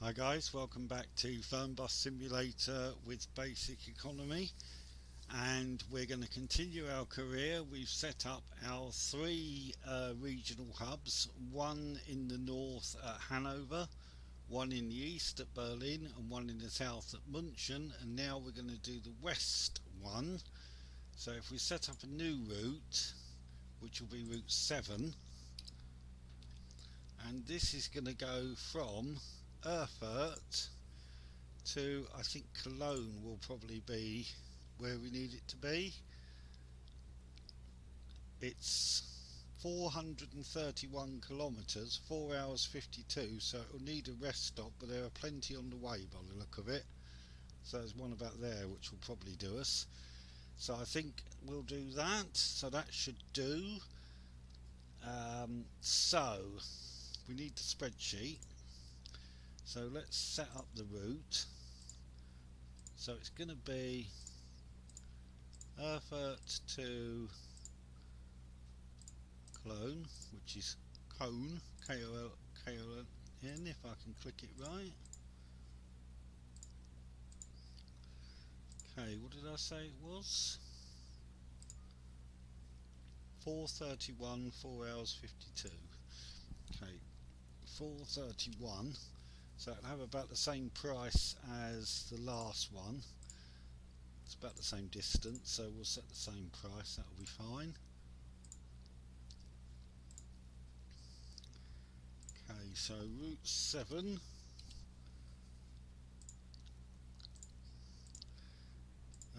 Hi guys, welcome back to Fernbus Simulator with Basic Economy, and we're going to continue our career. We've set up our three regional hubs, one in the north at Hanover, one in the east at Berlin and one in the south at München, and now we're going to do the west one. So if we set up a new route, which will be route 7, and this is going to go from Erfurt to, I think Cologne will probably be where we need it to be. It's 431 kilometres, 4 hours 52, so it will need a rest stop, but there are plenty on the way by the look of it. So there's one about there which will probably do us. So I think we'll do that, so that should do. So we need the spreadsheet. So let's set up the route. So it's going to be Erfurt to Cologne, which is Cone, K-O-L-N, if I can click it right. Okay, what did I say it was? 4:31, 4 hours 52. Okay, 4:31. So it'll have about the same price as the last one. It's about the same distance, so we'll set the same price, that'll be fine. Okay, so route 7.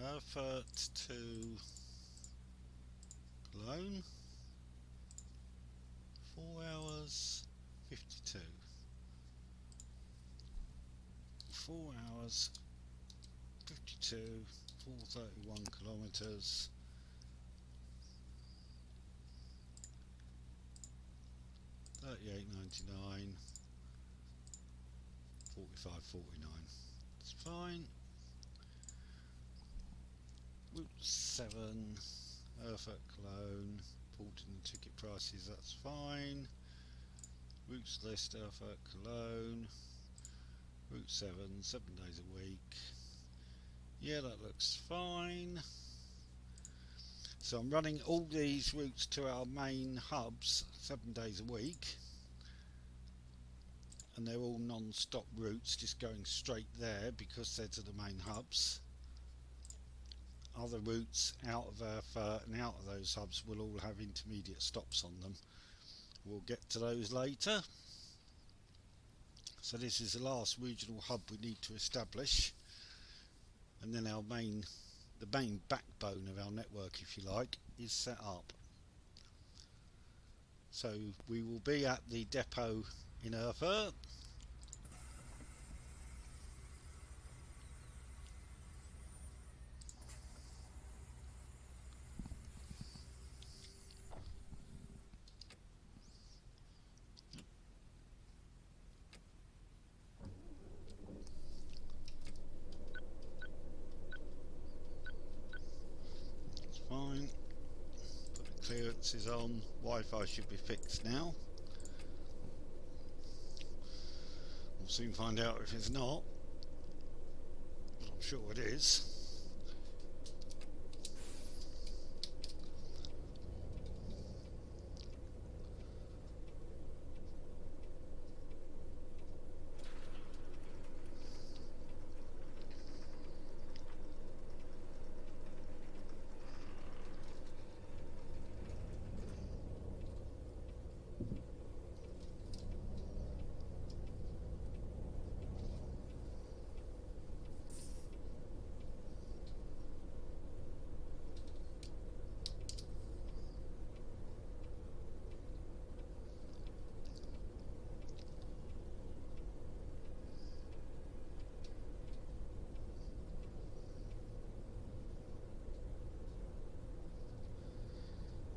Erfurt to Cologne, 4 hours 52. 4 hours 52, 431 kilometres. 38.99, 45.49. It's fine. Route 7, Erfurt Cologne, porting the ticket prices, that's fine. Routes list, Erfurt Cologne, route 7, 7 days a week. Yeah, that looks fine. So I'm running all these routes to our main hubs 7 days a week, and they're all non-stop routes, just going straight there because they're to the main hubs. Other routes out of Erfurt and out of those hubs will all have intermediate stops on them. We'll get to those later. So this is the last regional hub we need to establish, and then the main backbone of our network, if you like, is set up. So we will be at the depot in Erfurt. Fine. Put the clearances on. Wi-Fi should be fixed now. We'll soon find out if it's not, but I'm sure it is.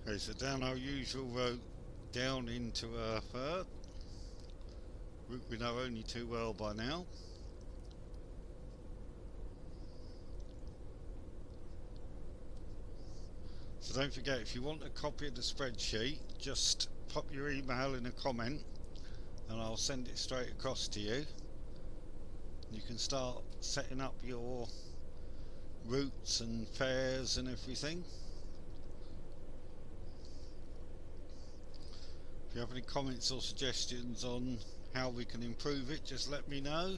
Okay, so down our usual road down into Erfurt, route we know only too well by now. So don't forget, if you want a copy of the spreadsheet, just pop your email in a comment and I'll send it straight across to you. You can start setting up your routes and fares and everything. If you have any comments or suggestions on how we can improve it, just let me know.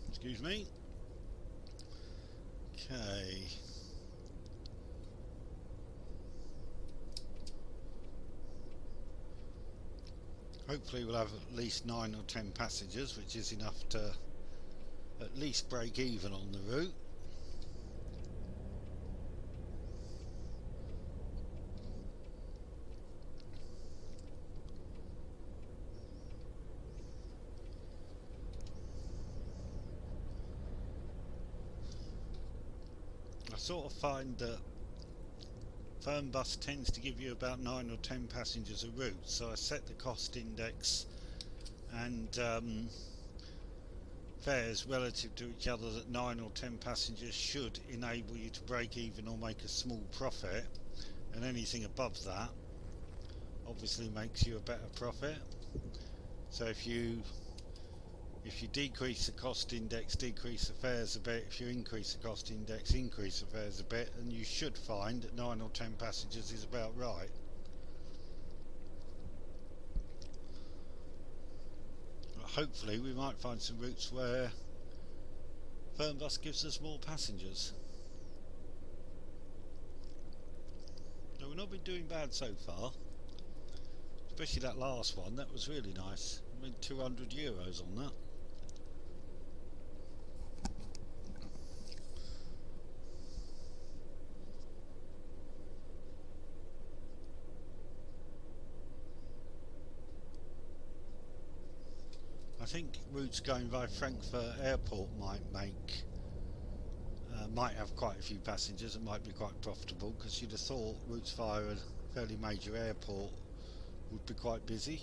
Excuse me. Okay. Hopefully we'll have at least 9 or 10 passengers, which is enough to at least break even on the route. I sort of find that Fernbus tends to give you about 9 or 10 passengers a route, so I set the cost index and fares relative to each other that 9 or 10 passengers should enable you to break even or make a small profit, and anything above that obviously makes you a better profit. So if you decrease the cost index, decrease the fares a bit. If you increase the cost index, increase the fares a bit, and you should find that 9 or 10 passengers is about right. Hopefully we might find some routes where Fernbus gives us more passengers. No, we've not been doing bad so far, especially that last one. That was really nice. I made €200 on that. I think routes going by Frankfurt Airport might have quite a few passengers and might be quite profitable, because you'd have thought routes via a fairly major airport would be quite busy,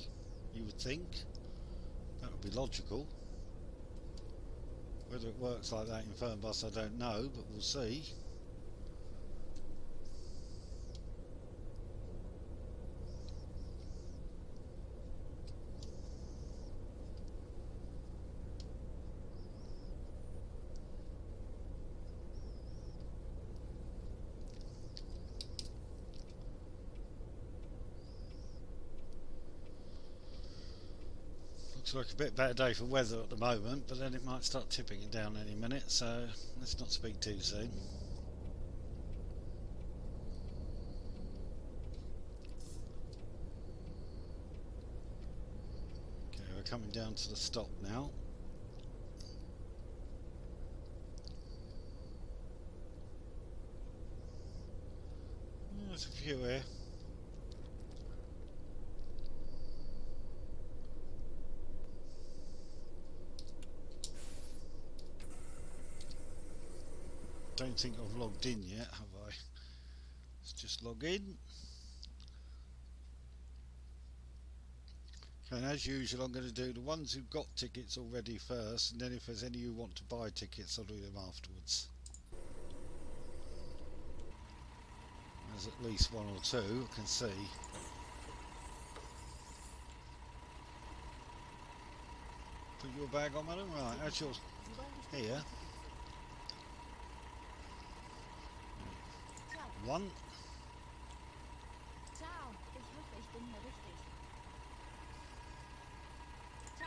you would think. That would be logical. Whether it works like that in Fernbus I don't know, but we'll see. Looks like a bit better day for weather at the moment, but then it might start tipping it down any minute, so let's not speak too soon. Okay, we're coming down to the stop now. There's a few here. Don't think I've logged in yet, have I? Let's just log in. Okay, and as usual I'm going to do the ones who've got tickets already first, and then if there's any who want to buy tickets I'll do them afterwards. There's at least one or two I can see. Put your bag on, madam? Right, that's yours. Here. One.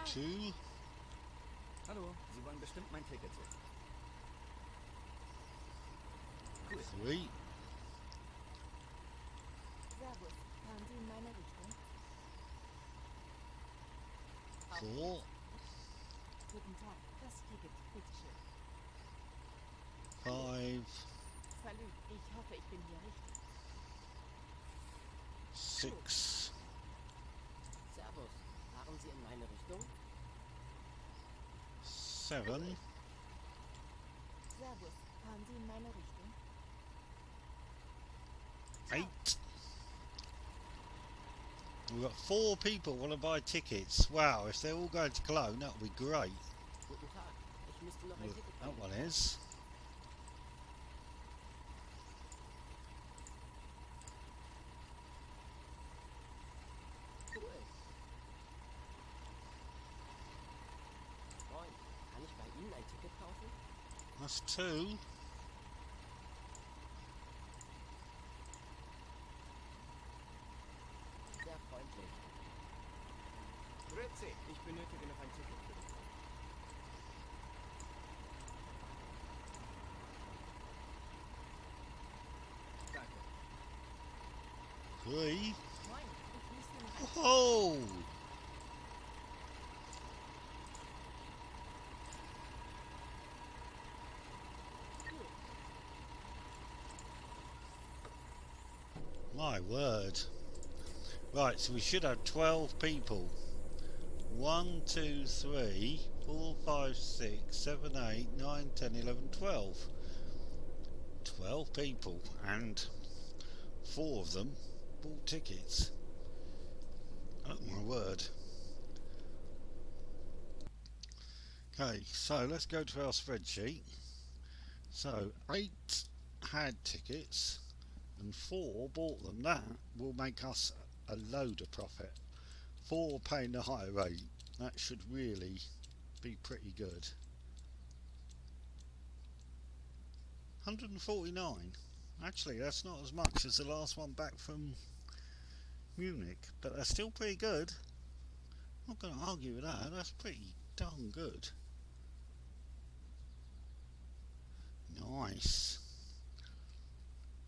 Two. Hallo, Sie wollen bestimmt mein Ticket sehen. Cool. Three. Servus, fahren Sie in meine Richtung? Four. Guten Tag, das Ticket, bitteschön. Five. Salut, ich hoffe, ich bin hier richtig. Six. Servus, fahren Sie in meine Richtung? 7. Fernbus, fahren Sie in meine Richtung? 8. We've got 4 people want to buy tickets. Wow, if they're all going to Cologne, that would be great. Guten Tag. Ich müsste noch ein Well, Ticket that one kaufen. is. Cool. Moin. Kann ich bei Ihnen ein Ticket kaufen? That's 2. Sehr freundlich. Grüezi, ich benötige noch ein Ticket für den Zug. Danke. 3. Moin, ich müsste noch ein... Oh! Cool. My word. Right, so we should have 12 people. 1, 2, 3, 4, 5, 6, 7, 8, 9, 10, 11, 12. 12 people, and 4 of them bought tickets. Oh my word. Okay, so let's go to our spreadsheet. So 8 had tickets and 4 bought them. That will make us a load of profit. 4 paying the higher rate. That should really be pretty good. 149. Actually, that's not as much as the last one back from Munich, but that's still pretty good. I'm not going to argue with that. That's pretty darn good. Nice.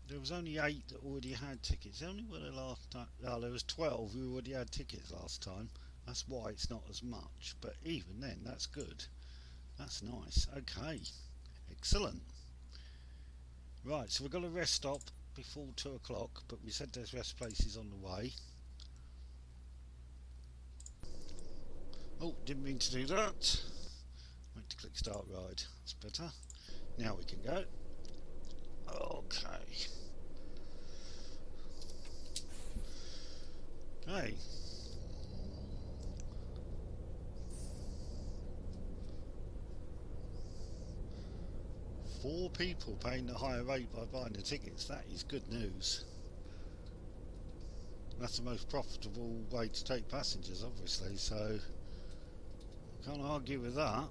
There was only 8 that already had tickets. They only were the last time. Oh, there was 12 who already had tickets last time. That's why it's not as much. But even then, that's good. That's nice. Okay. Excellent. Right, so we've got a rest stop before 2 o'clock, but we said there's rest places on the way. Oh, didn't mean to do that. Wait to click start ride. That's better. Now we can go. Okay. Okay. Four people paying the higher rate by buying the tickets. That is good news. That's the most profitable way to take passengers, obviously, so can't argue with that.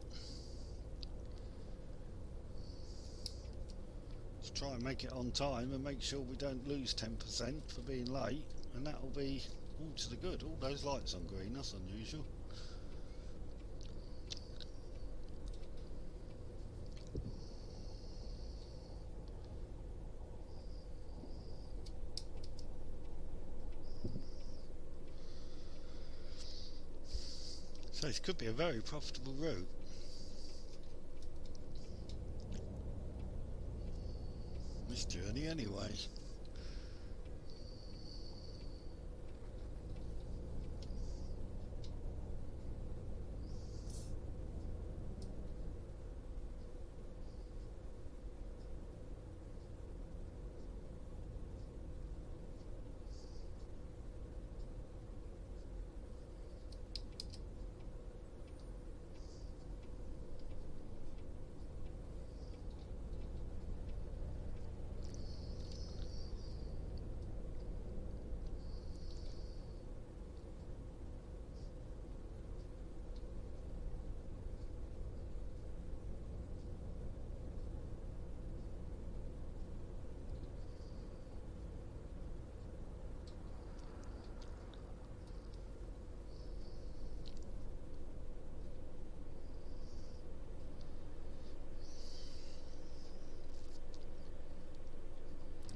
Let's try and make it on time and make sure we don't lose 10% for being late, and that'll be all to the good. All those lights on green, that's unusual. So this could be a very profitable route. This journey anyway.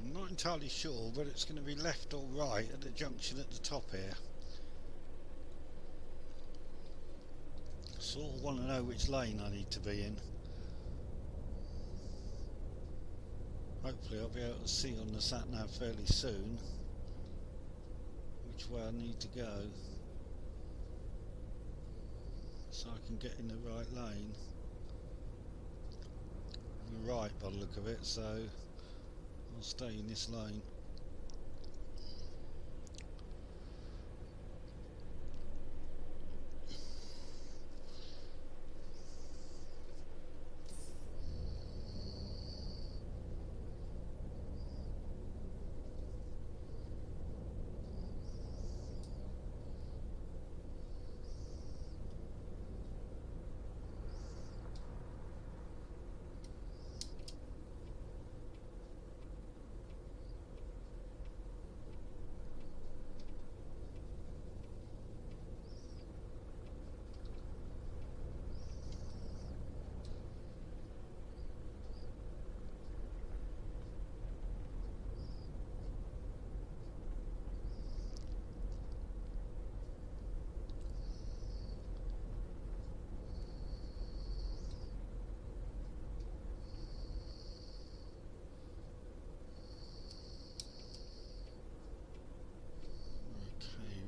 I'm not entirely sure whether it's going to be left or right at the junction at the top here. Sort of want to know which lane I need to be in. Hopefully I'll be able to see on the sat nav fairly soon which way I need to go, so I can get in the right lane. right by the look of it, so I'll stay in this lane.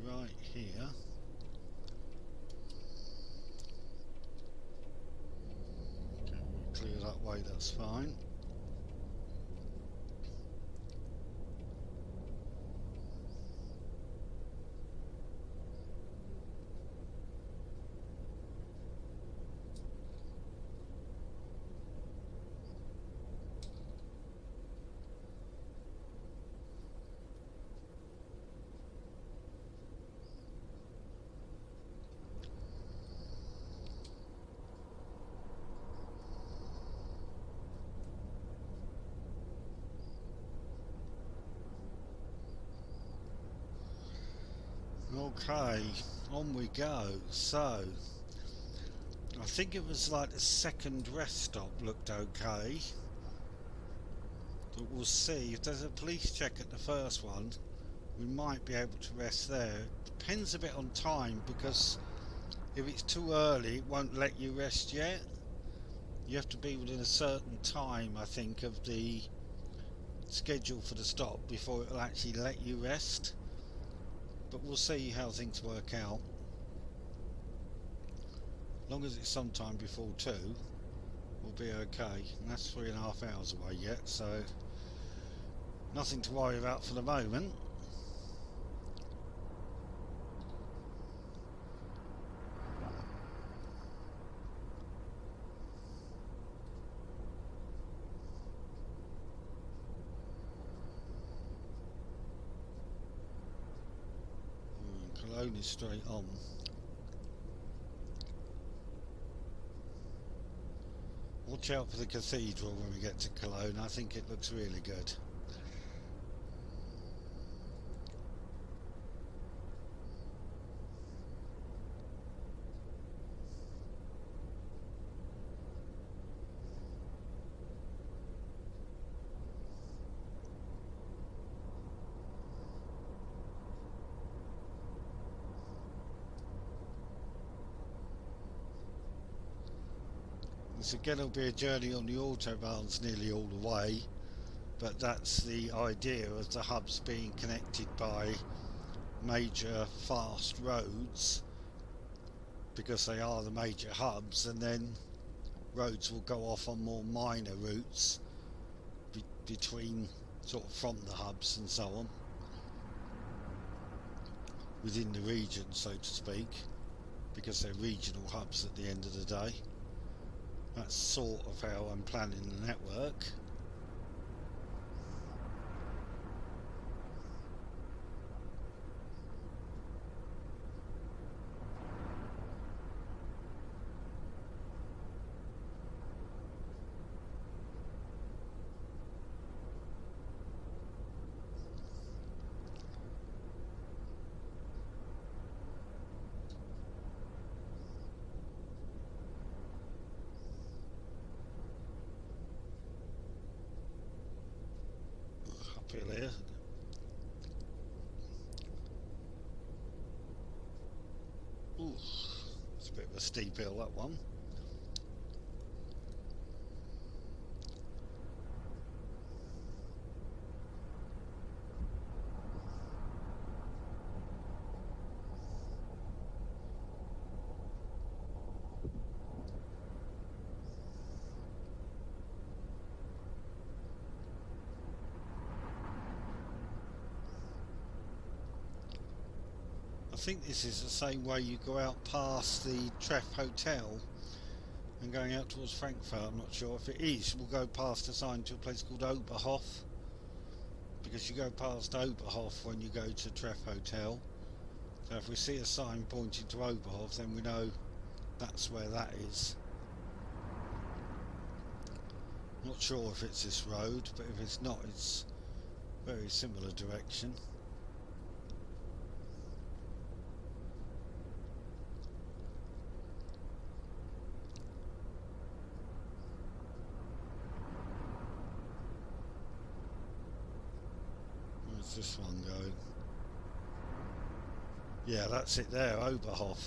Right here. Okay, clear that way, that's fine. Okay, on we go. So, I think it was like the second rest stop looked okay. But we'll see. If there's a police check at the first one, we might be able to rest there. Depends a bit on time, because if it's too early, it won't let you rest yet. You have to be within a certain time, I think, of the schedule for the stop before it will actually let you rest. But we'll see how things work out. As long as it's sometime before 2, we'll be okay. And that's 3.5 hours away yet, so nothing to worry about for the moment. Cologne is straight on. Watch out for the cathedral when we get to Cologne. I think it looks really good. This again will be a journey on the autobahns nearly all the way, but that's the idea of the hubs being connected by major fast roads, because they are the major hubs, and then roads will go off on more minor routes between, sort of from the hubs and so on, within the region, so to speak, because they're regional hubs at the end of the day. That's sort of how I'm planning the network. Uphill here. Ooh, it's a bit of a steep hill, that one. think this is the same way you go out past the Treff Hotel and going out towards Frankfurt. I'm not sure if it is. We'll go past a sign to a place called Oberhof, because you go past Oberhof when you go to Treff Hotel. So if we see a sign pointing to Oberhof, then we know that's where that is. Not sure if it's this road, but if it's not, it's very similar direction. Where's this one going? Yeah, that's it there, Oberhof.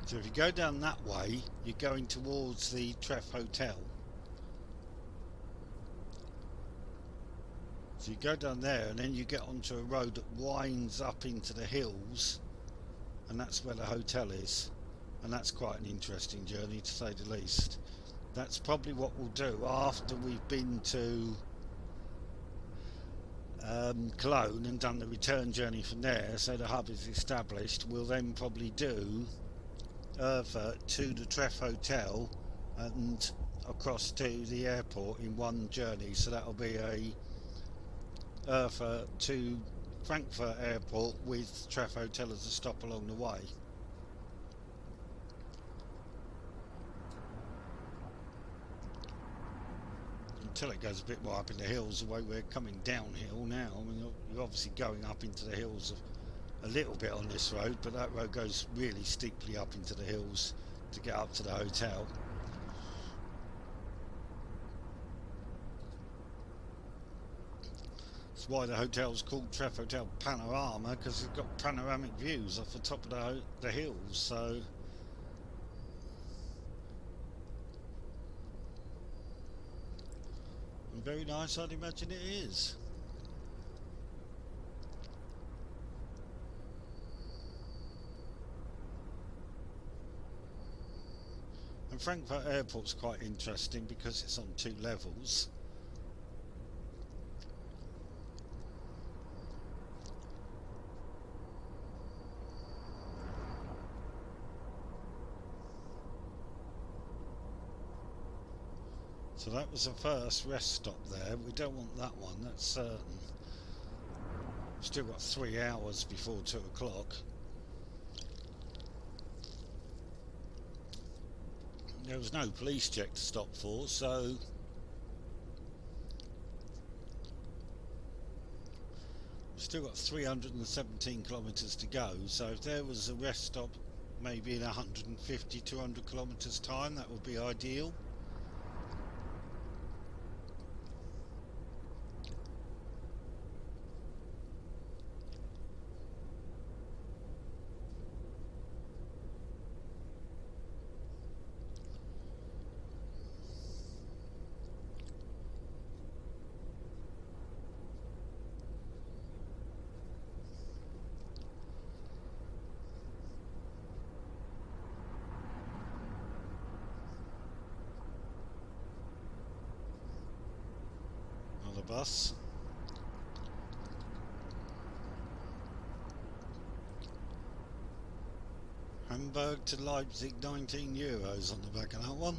So if you go down that way, you're going towards the Treff Hotel. So you go down there and then you get onto a road that winds up into the hills, and that's where the hotel is. And that's quite an interesting journey, to say the least. That's probably what we'll do after we've been to Cologne and done the return journey from there, so the hub is established. We'll then probably do Erfurt to the Treff Hotel and across to the airport in one journey. So that'll be a Erfurt to Frankfurt airport with Treff Hotel as a stop along the way. Until it goes a bit more up in the hills, the way we're coming downhill now. I mean, you're obviously going up into the hills a little bit on this road, but that road goes really steeply up into the hills to get up to the hotel. That's why the hotel's called Treff Hotel Panorama, because it's got panoramic views off the top of the hills. So very nice, I'd imagine it is. And Frankfurt Airport's quite interesting because it's on 2 levels. So that was the first rest stop there. We don't want that one, that's certain. Still got 3 hours before 2 o'clock. There was no police check to stop for, so we've still got 317 kilometres to go. So if there was a rest stop maybe in 150, 200 kilometres time, that would be ideal. Bus. Hamburg to Leipzig, €19 on the back of that one.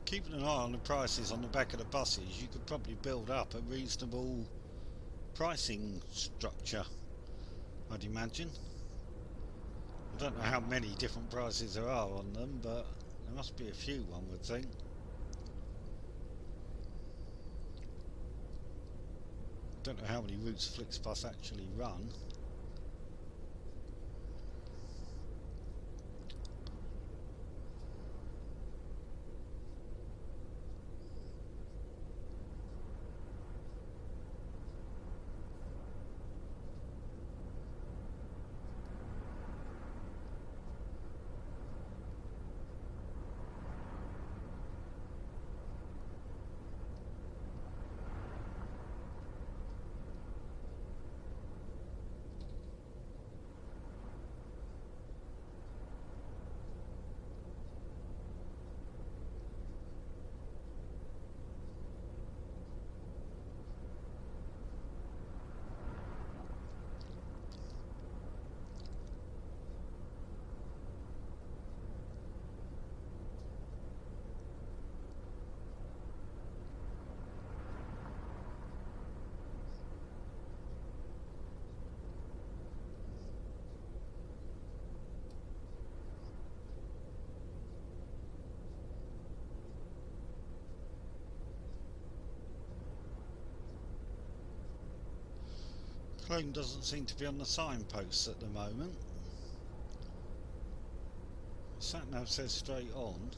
Keeping an eye on the prices on the back of the buses, you could probably build up a reasonable pricing structure, I'd imagine. I don't know how many different prices there are on them, but there must be a few, one would think. Don't know how many routes Flixbus actually run. Clone doesn't seem to be on the signposts at the moment. Sat nav says straight on.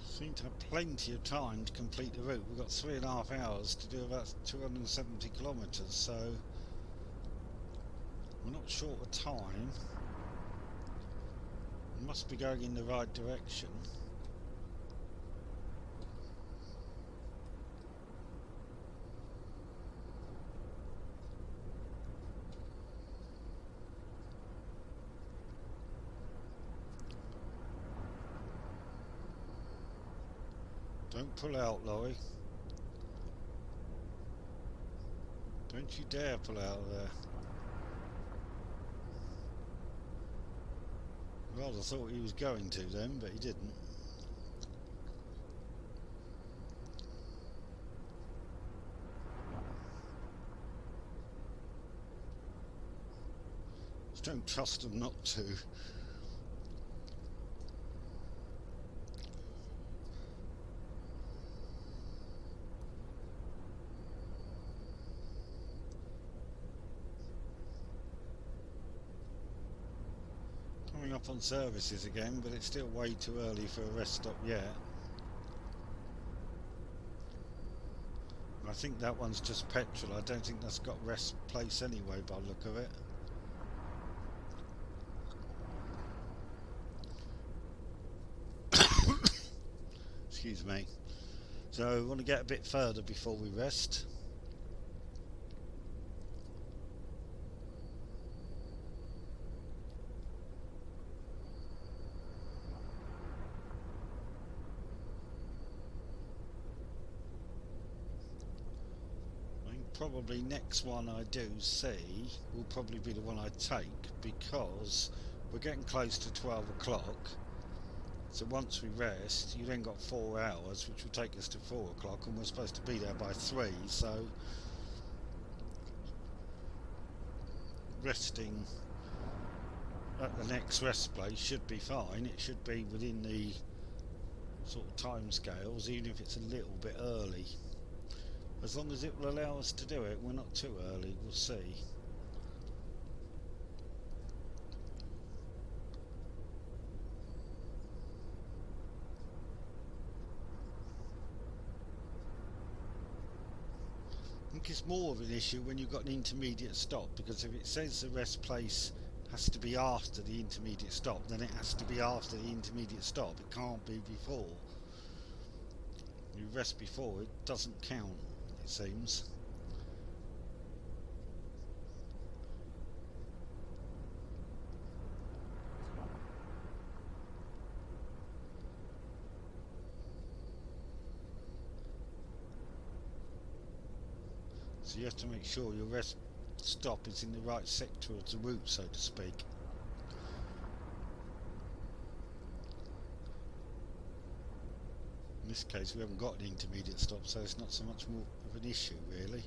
Seem to have plenty of time to complete the route. We've got 3.5 hours to do about 270 kilometres, so we're not short of time. We must be going in the right direction. Don't pull out, Laurie. Don't you dare pull out of there. Rather thought he was going to then, but he didn't. Just don't trust him not to. Up on services again, but it's still way too early for a rest stop yet. I think that one's just petrol. I don't think that's got rest place anyway by the look of it. Excuse me. So we want to get a bit further before we rest. Probably next one I do see will probably be the one I take, because we're getting close to 12 o'clock. So once we rest, you then got 4 hours, which will take us to 4 o'clock, and we're supposed to be there by 3. So resting at the next rest place should be fine. It should be within the sort of time scales, even if it's a little bit early. As long as it will allow us to do it, we're not too early, we'll see. I think it's more of an issue when you've got an intermediate stop, because if it says the rest place has to be after the intermediate stop, then it has to be after the intermediate stop. It can't be before. You rest before, it doesn't count, it seems. So you have to make sure your rest stop is in the right sector of the route, so to speak. In this case we haven't got an intermediate stop, so it's not so much more of an issue really.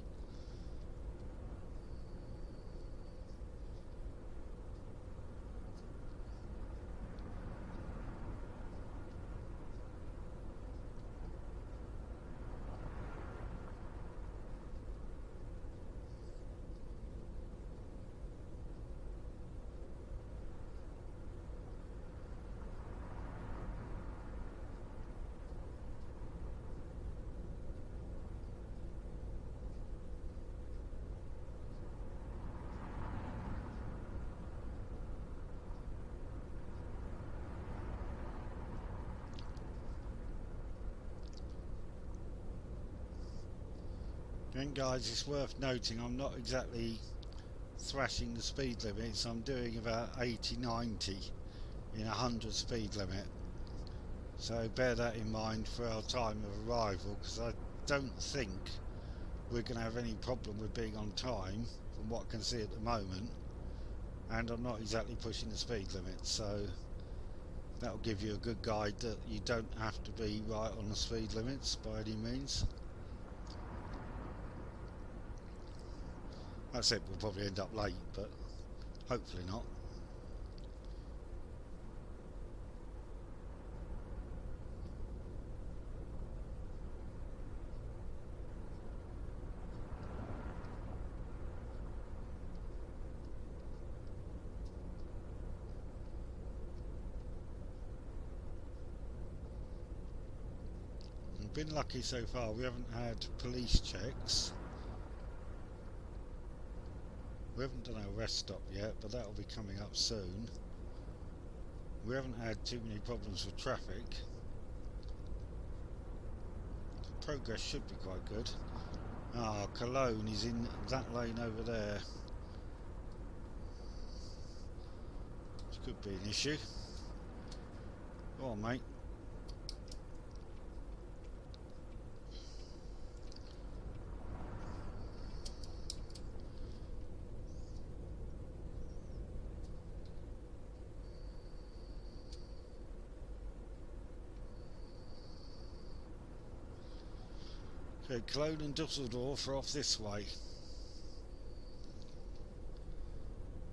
And guys, it's worth noting I'm not exactly thrashing the speed limits. I'm doing about 80-90 in 100 speed limit, so bear that in mind for our time of arrival, because I don't think we're going to have any problem with being on time from what I can see at the moment, and I'm not exactly pushing the speed limit, so That'll give you a good guide that you don't have to be right on the speed limits by any means. That's it, we'll probably end up late, but hopefully not. We've been lucky so far, we haven't had police checks. We haven't done our rest stop yet, but that'll be coming up soon. We haven't had too many problems with traffic. Progress should be quite good. Ah, Cologne is in that lane over there. Which could be an issue. Go on, mate. Okay, Cologne and Dusseldorf are off this way.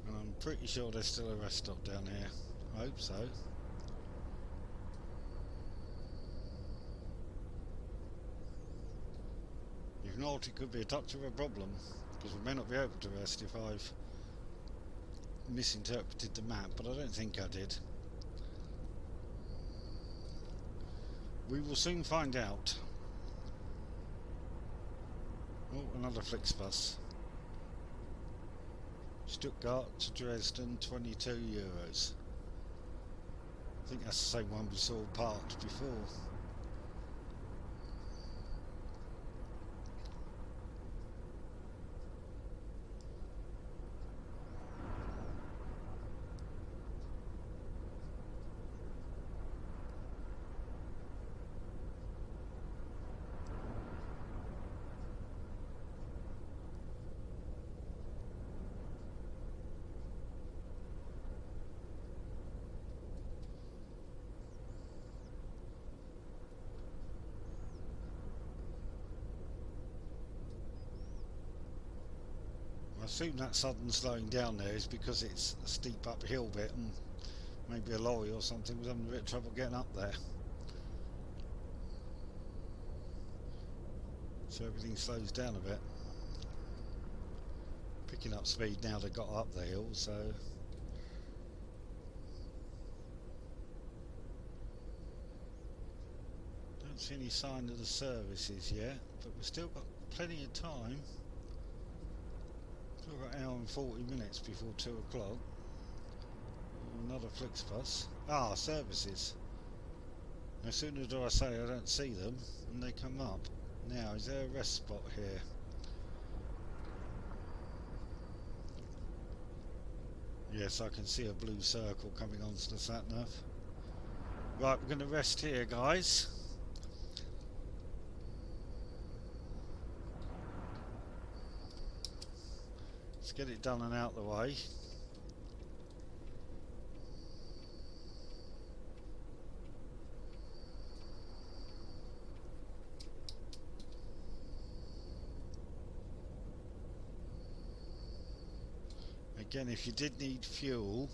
And I'm pretty sure there's still a rest stop down here. I hope so. If not, it could be a touch of a problem, because we may not be able to rest if I've misinterpreted the map, but I don't think I did. We will soon find out. Oh, another Flixbus. Stuttgart to Dresden, €22. I think that's the same one we saw parked before. I assume that sudden slowing down there is because it's a steep uphill bit and maybe a lorry or something was having a bit of trouble getting up there. So everything slows down a bit. Picking up speed now they got up the hill, so don't see any sign of the services yet, but we've still got plenty of time. Still got an hour and 40 minutes before 2 o'clock. Another Flixbus. Ah, services. No sooner do I say I don't see them, and they come up. Now, is there a rest spot here? Yes, I can see a blue circle coming onto the sat-nav. Right, we're going to rest here, guys. Let's get it done and out the way. Again, if you did need fuel,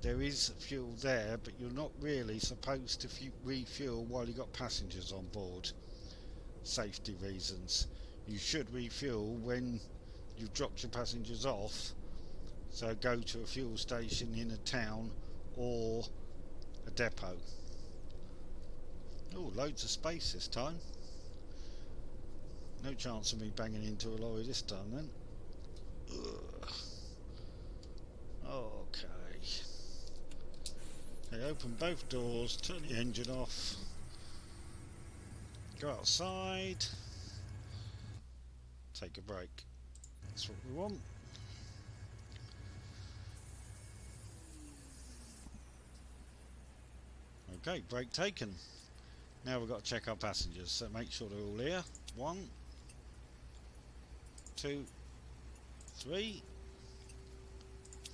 there is fuel there, but you're not really supposed to refuel while you've got passengers on board. Safety reasons. You should refuel when you've dropped your passengers off, so go to a fuel station in a town or a depot. Oh, loads of space this time. No chance of me banging into a lorry this time then. Ugh. Okay. Okay, open both doors, turn the engine off, go outside, take a break. That's what we want. Okay, break taken. Now we've got to check our passengers, so make sure they're all here. 1, 2, 3,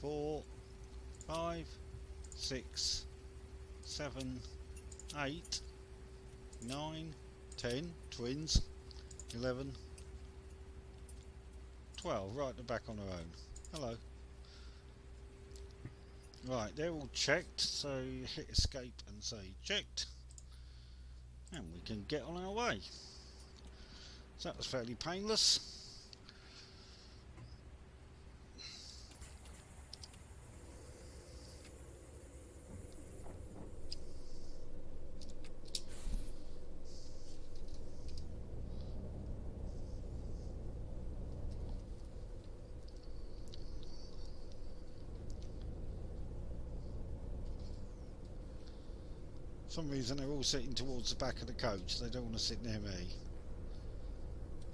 4, 5, 6, 7, 8, 9, 10, twins, 11, 12. Right, they're back on their own. Hello. Right, they're all checked, so hit escape and say checked, and we can get on our way. So that was fairly painless. For some reason they're all sitting towards the back of the coach. They don't want to sit near me.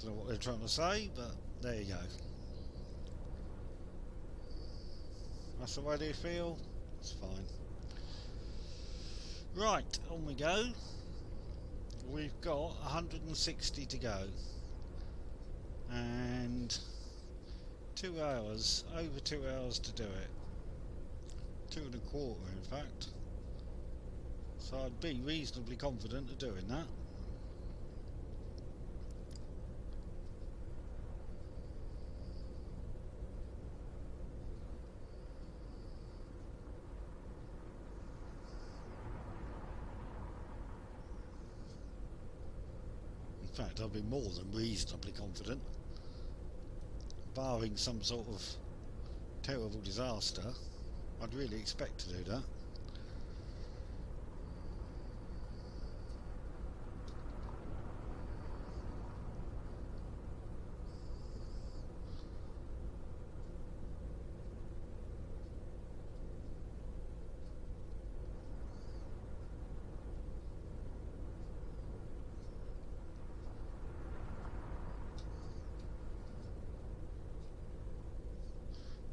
Don't know what they're trying to say, but there you go. That's the way they feel. It's fine. Right, on we go. We've got 160 to go. And 2 hours, over 2 hours to do it. 2.25 in fact. So I'd be reasonably confident of doing that. In fact, I'll be more than reasonably confident. Barring some sort of terrible disaster, I'd really expect to do that.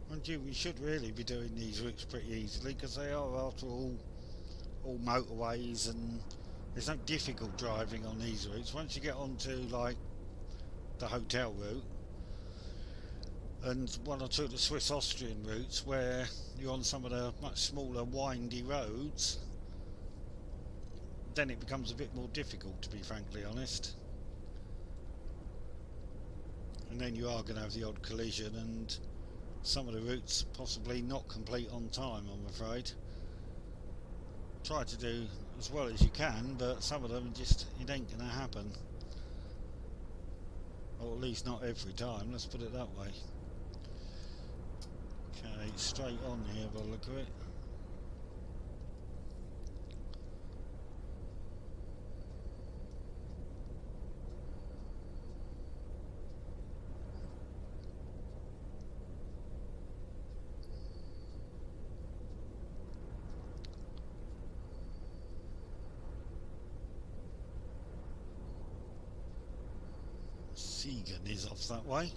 Mind you, we should really be doing these routes pretty easily because they are, after all motorways, and there's no difficult driving on these routes. Once you get onto like the hotel route and one or two of the Swiss-Austrian routes where you're on some of the much smaller windy roads, then it becomes a bit more difficult, to be frankly honest. And then you are going to have the odd collision, and some of the routes possibly not complete on time, I'm afraid. Try to do as well as you can, but some of them just, it ain't going to happen. Or at least not every time, let's put it that way. Okay, straight on here by the look of it. Siegen is off that way.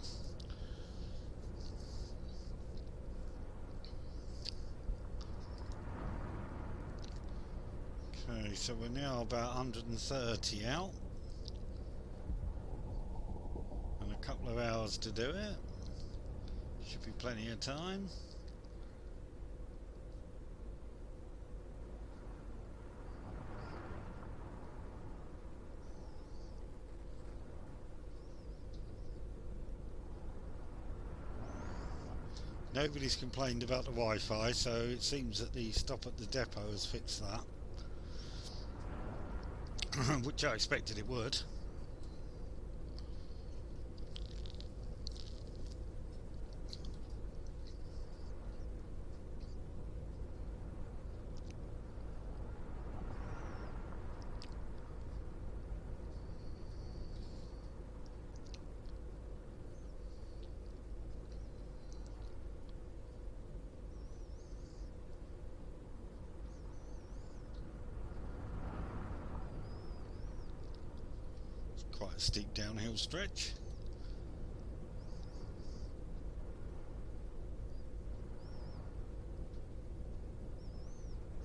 Okay, so we're now about 130 out. And a couple of hours to do it. Should be plenty of time. Nobody's complained about the Wi-Fi, so it seems that the stop at the depot has fixed that. Which I expected it would. Quite a steep downhill stretch.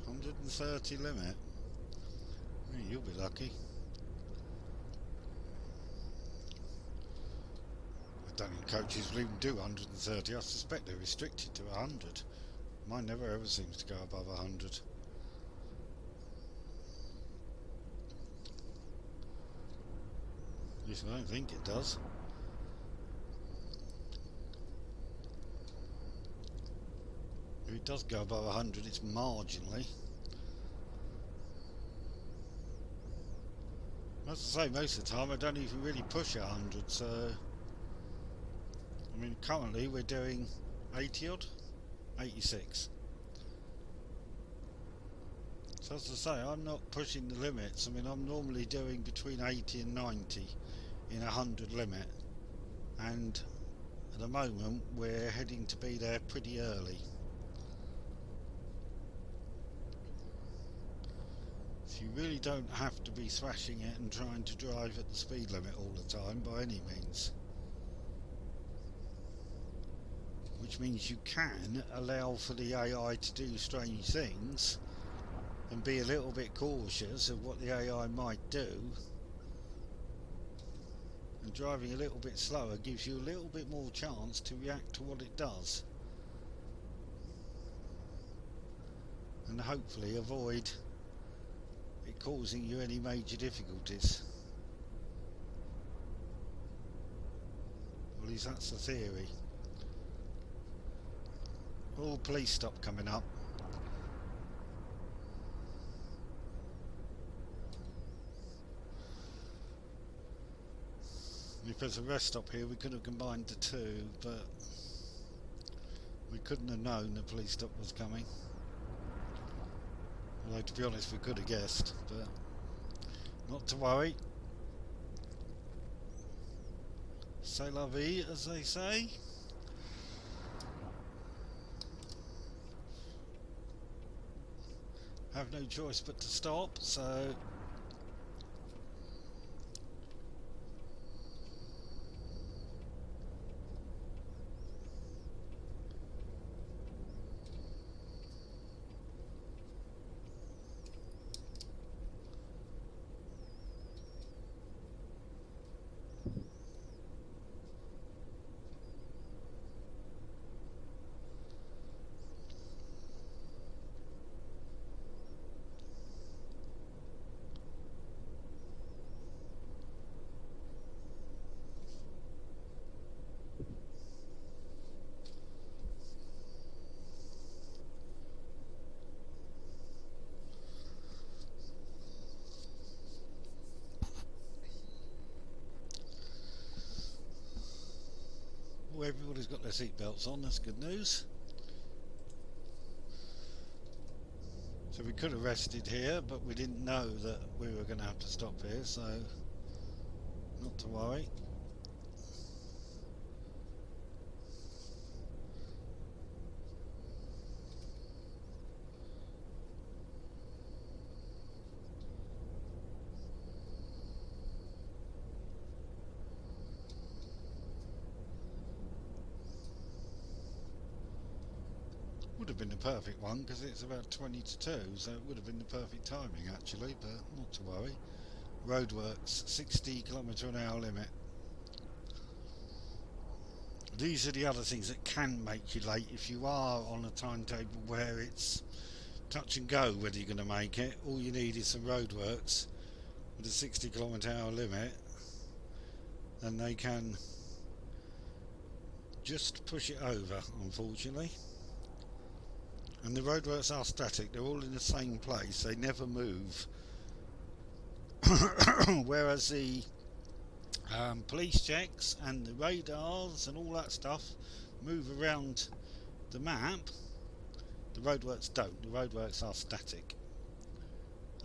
$130 limit. Yeah, you'll be lucky. I don't think coaches will even do 130. I suspect they're restricted to 100. Mine never ever seems to go above 100. At least I don't think it does. If it does go above 100, it's marginally. As I say, most of the time I don't even really push 100, so I mean currently we're doing 80 odd, 86. So as I say, I'm not pushing the limits. I mean, I'm normally doing between 80 and 90 in a 100 limit, and at the moment we're heading to be there pretty early. So you really don't have to be thrashing it and trying to drive at the speed limit all the time by any means. Which means you can allow for the AI to do strange things and be a little bit cautious of what the AI might do, and driving a little bit slower gives you a little bit more chance to react to what it does and hopefully avoid it causing you any major difficulties. Or at least that's the theory. All police stop coming up. If there's a rest stop here, we could have combined the two, but we couldn't have known the police stop was coming. Although, to be honest, we could have guessed, but not to worry. C'est la vie, as they say. Have no choice but to stop, so well, everybody's got their seatbelts on, that's good news. So we could have rested here, but we didn't know that we were going to have to stop here, so not to worry. Would have been the perfect one because it's about 20 to 2, so it would have been the perfect timing actually, but not to worry. Roadworks, 60km/h limit. These are the other things that can make you late if you are on a timetable where it's touch and go whether you're going to make it. All you need is some roadworks with a 60km/h limit, and they can just push it over, unfortunately. And the roadworks are static, they're all in the same place, they never move. Whereas the police checks and the radars and all that stuff move around the map, the roadworks don't. The roadworks are static.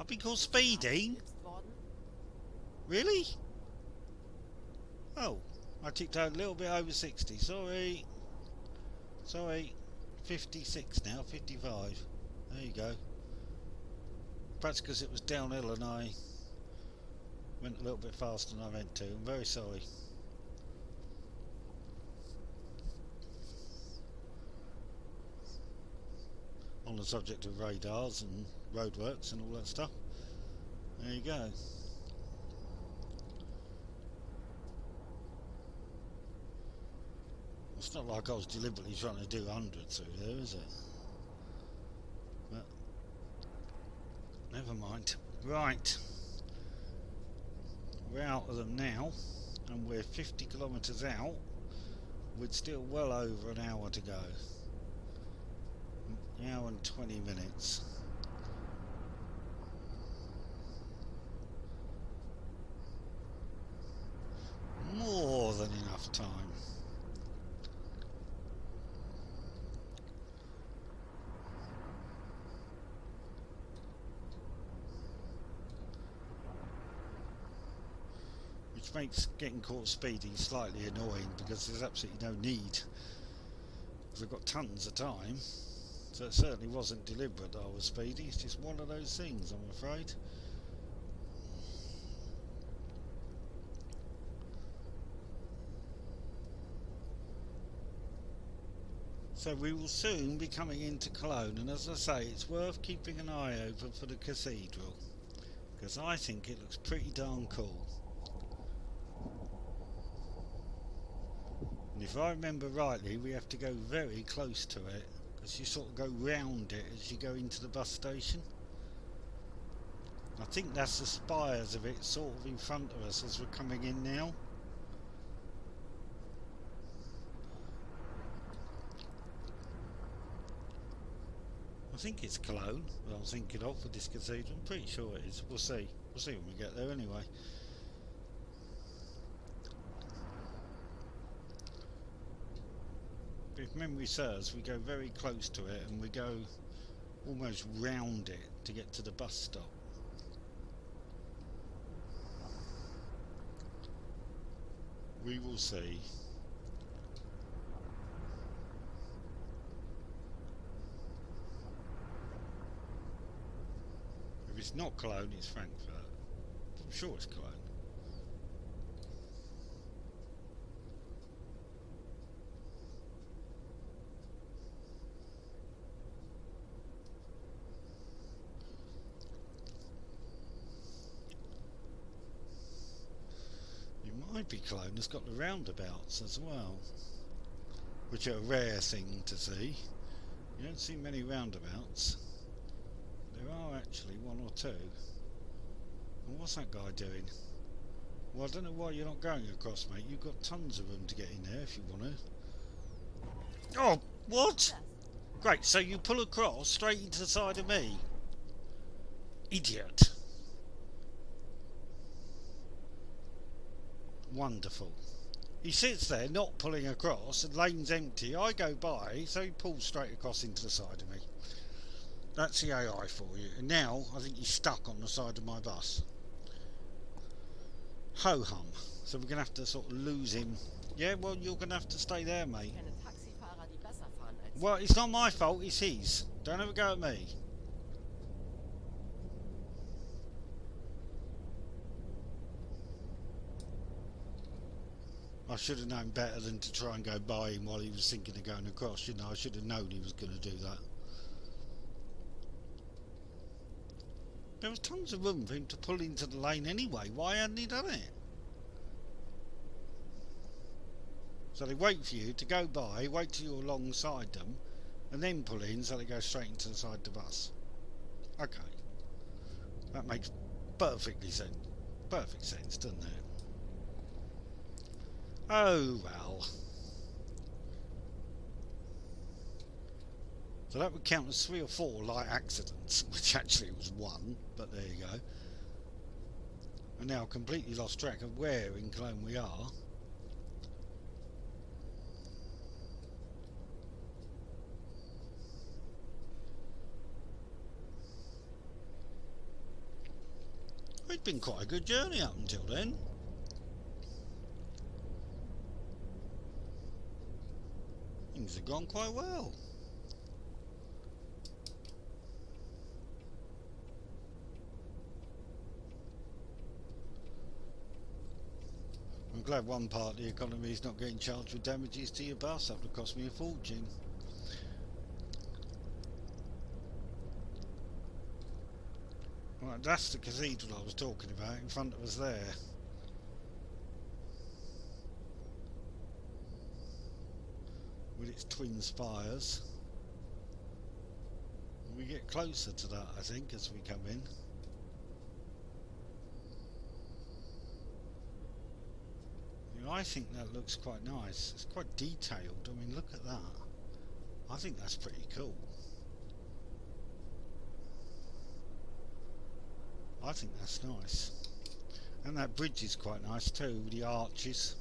I've been called speeding? Really? Oh, I ticked out a little bit over 60, sorry. 56 now, 55. There you go. Perhaps because it was downhill and I went a little bit faster than I meant to. I'm very sorry. On the subject of radars and roadworks and all that stuff. There you go. It's not like I was deliberately trying to do 100 through there, is it? But never mind. Right. We're out of them now, and we're 50 kilometres out with still well over an hour to go. An hour and 20 minutes. More than enough time. Which makes getting caught speeding slightly annoying because there's absolutely no need. Because I've got tons of time. So it certainly wasn't deliberate that I was speeding. It's just one of those things, I'm afraid. So we will soon be coming into Cologne, and as I say, it's worth keeping an eye open for the cathedral, because I think it looks pretty darn cool. And if I remember rightly, we have to go very close to it, because you sort of go round it as you go into the bus station. I think that's the spires of it sort of in front of us as we're coming in now. I think it's Cologne that I'm thinking of for this cathedral. I'm pretty sure it is. We'll see. We'll see when we get there anyway. But if memory serves, we go very close to it and we go almost round it to get to the bus stop. We will see. If it's not Cologne, it's Frankfurt. I'm sure it's Cologne. It might be Cologne. It's got the roundabouts as well, which are a rare thing to see. You don't see many roundabouts. There are actually one or two. And what's that guy doing? Well, I don't know why you're not going across, mate. You've got tons of room to get in there if you want to. Oh, what? Great, so you pull across straight into the side of me. Idiot. Wonderful. He sits there not pulling across, and lane's empty. I go by, so he pulls straight across into the side of me. That's the AI for you. And now I think he's stuck on the side of my bus. Ho hum. So we're going to have to sort of lose him. Yeah, well, you're going to have to stay there, mate. Well, it's not my fault, it's his. Don't ever go at me. I should have known better than to try and go by him while he was thinking of going across, shouldn't I? I should have known he was going to do that. There was tons of room for him to pull into the lane anyway. Why hadn't he done it? So they wait for you to go by, wait till you're alongside them, and then pull in so they go straight into the side of the bus. Okay. That makes perfect sense, doesn't it? Oh well. So that would count as 3 or 4 light accidents, which actually was 1, but there you go. And now completely lost track of where in Cologne we are. It'd been quite a good journey up until then. Things have gone quite well. I'm glad one part of the economy is not getting charged with damages to your bus. That would cost me a fortune. Right, that's the cathedral I was talking about in front of us there. With its twin spires. We get closer to that, I think, as we come in. And I think that looks quite nice. It's quite detailed. I mean, look at that. I think that's pretty cool. I think that's nice. And that bridge is quite nice too, with the arches.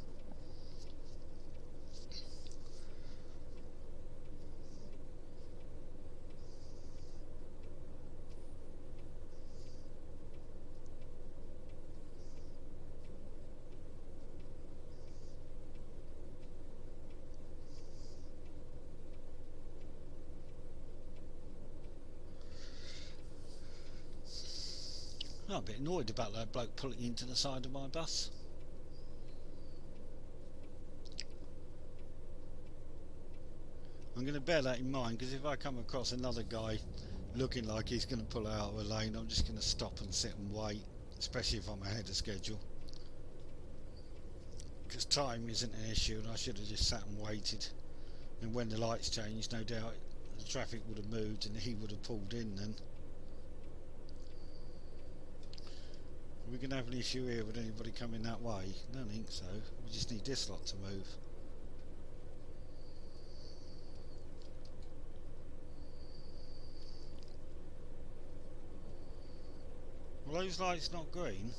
I'm a bit annoyed about that bloke pulling into the side of my bus. I'm going to bear that in mind, because if I come across another guy looking like he's going to pull out of a lane, I'm just going to stop and sit and wait, especially if I'm ahead of schedule. Because time isn't an issue, and I should have just sat and waited. And when the lights changed, no doubt the traffic would have moved and he would have pulled in then. Are we going to have an issue here with anybody coming that way? I don't think so. We just need this lot to move. Well, those lights not green.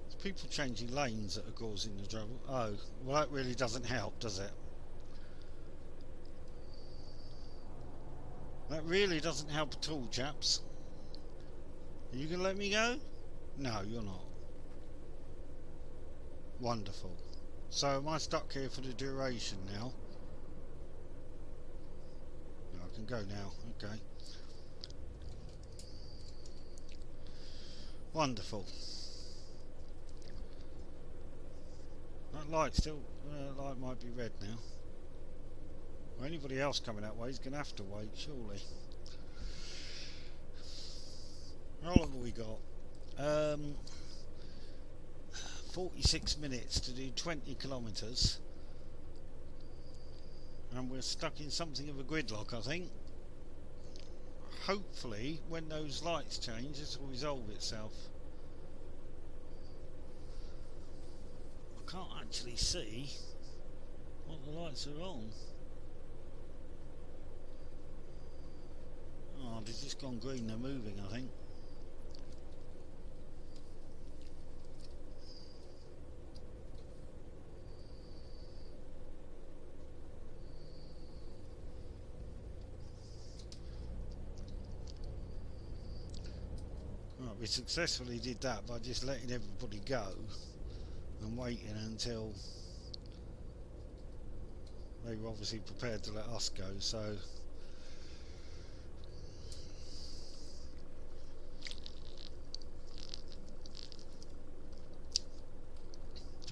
It's people changing lanes that are causing the trouble. Oh, well that really doesn't help, does it? That really doesn't help at all, chaps. Are you going to let me go? No, you're not. Wonderful. So am I stuck here for the duration now? No, I can go now. Okay. Wonderful. That light still, light might be red now. Well, anybody else coming that way is going to have to wait, surely. How long have we got? 46 minutes to do 20 kilometres. And we're stuck in something of a gridlock, I think. Hopefully, when those lights change, this will resolve itself. I can't actually see what the lights are on. Oh, they've just gone green, they're moving, I think. Right, we successfully did that by just letting everybody go and waiting until they were obviously prepared to let us go, so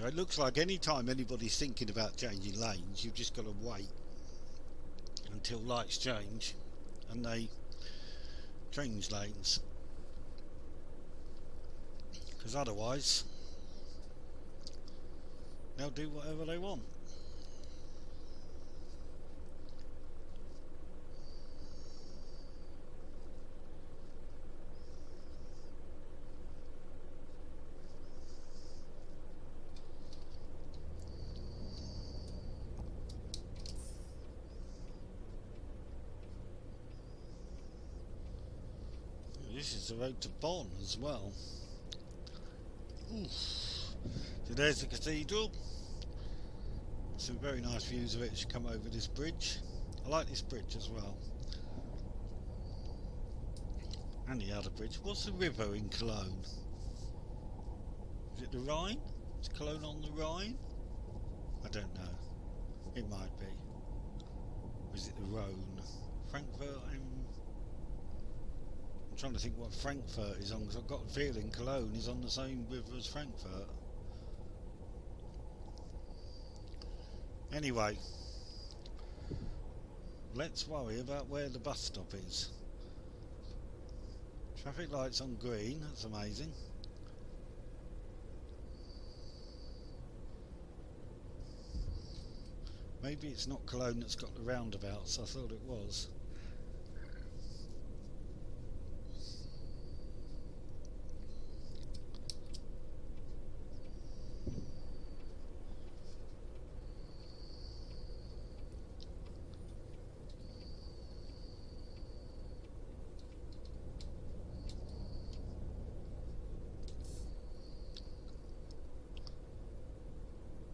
it looks like any time anybody's thinking about changing lanes, you've just got to wait until lights change and they change lanes, because otherwise they'll do whatever they want. This is the road to Bonn as well. Oof. So there's the cathedral. Some very nice views of it as you come over this bridge. I like this bridge as well. And the other bridge. What's the river in Cologne? Is it the Rhine? Is Cologne on the Rhine? I don't know. It might be. Or is it the Rhone? Frankfurt and... I'm trying to think what Frankfurt is on, because I've got a feeling Cologne is on the same river as Frankfurt. Anyway, let's worry about where the bus stop is. Traffic lights on green, that's amazing. Maybe it's not Cologne that's got the roundabouts, I thought it was.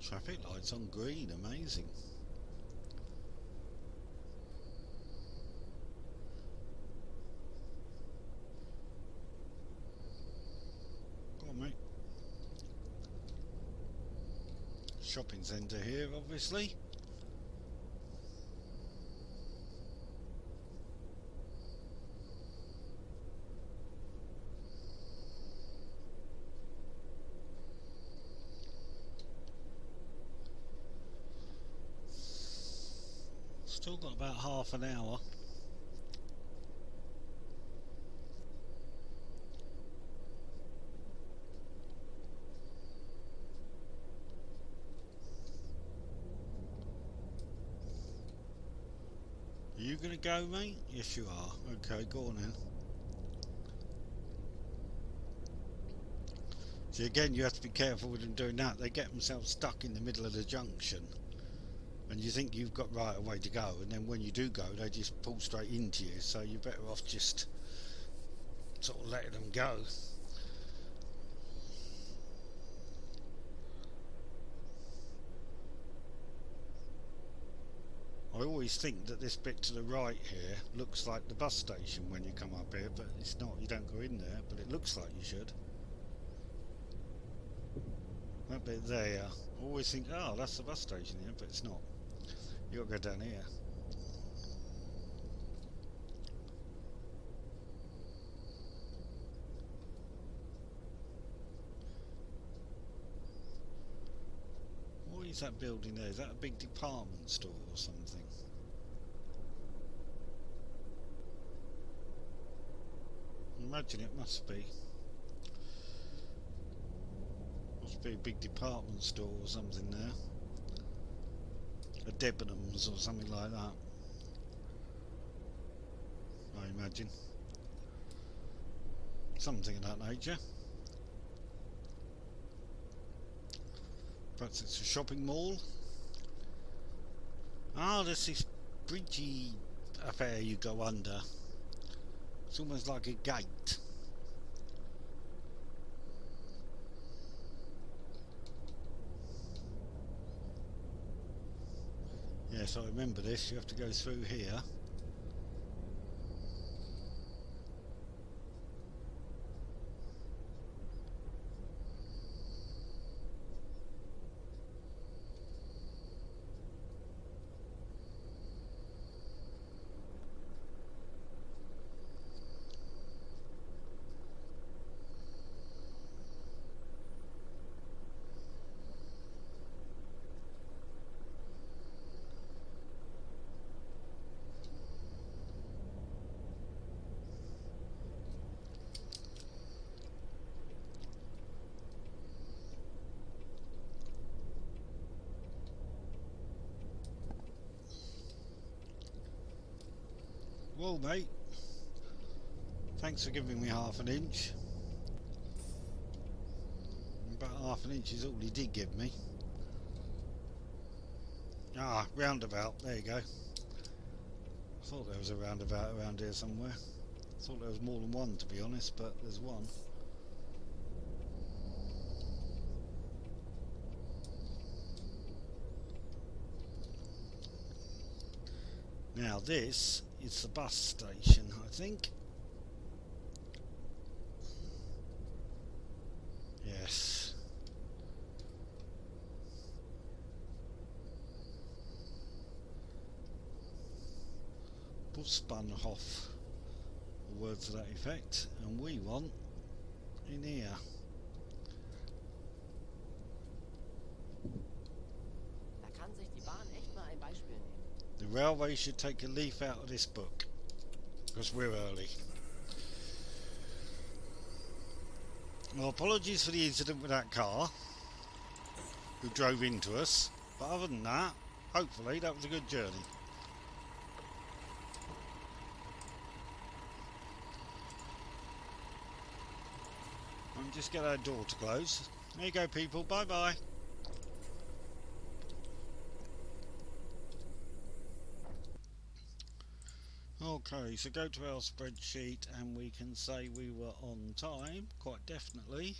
Traffic lights on green, amazing. Go on, mate. Shopping centre here, obviously. Still got about half an hour. Are you going to go, mate? Yes, you are. Okay, go on then. See, again, you have to be careful with them doing that. They get themselves stuck in the middle of the junction. And you think you've got right away to go. And then when you do go, they just pull straight into you. So you're better off just sort of letting them go. I always think that this bit to the right here looks like the bus station when you come up here, but it's not. You don't go in there, but it looks like you should. That bit there, I always think, oh, that's the bus station here, but it's not. You've got to go down here. What is that building there? Is that a big department store or something? I imagine it must be. Must be a big department store or something there. A Debenhams or something like that, I imagine. Something of that nature. Perhaps it's a shopping mall. Ah, there's this bridgey affair you go under. It's almost like a gate. Yes, I remember this. You have to go through here. Well, mate, thanks for giving me half an inch. About half an inch is all he did give me. Ah, roundabout, there you go. I thought there was a roundabout around here somewhere. I thought there was more than one, to be honest, but there's one. Now this is the bus station, I think. Yes. Busbahnhof, or words to that effect, and we want in here. Da kann sich die Bahn echt mal ein Beispiel nehmen. The railway should take a leaf out of this book, because we're early. Well, apologies for the incident with that car who drove into us, but other than that, hopefully that was a good journey. And just get our door to close. There you go, people. Bye bye. Okay, so go to our spreadsheet and we can say we were on time, quite definitely.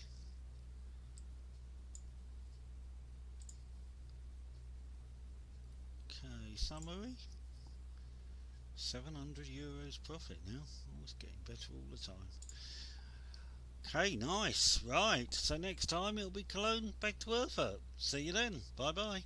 summary. €700 profit now. Oh, it's getting better all the time. Okay, nice. Right, so next time it'll be Cologne back to Erfurt. See you then. Bye bye.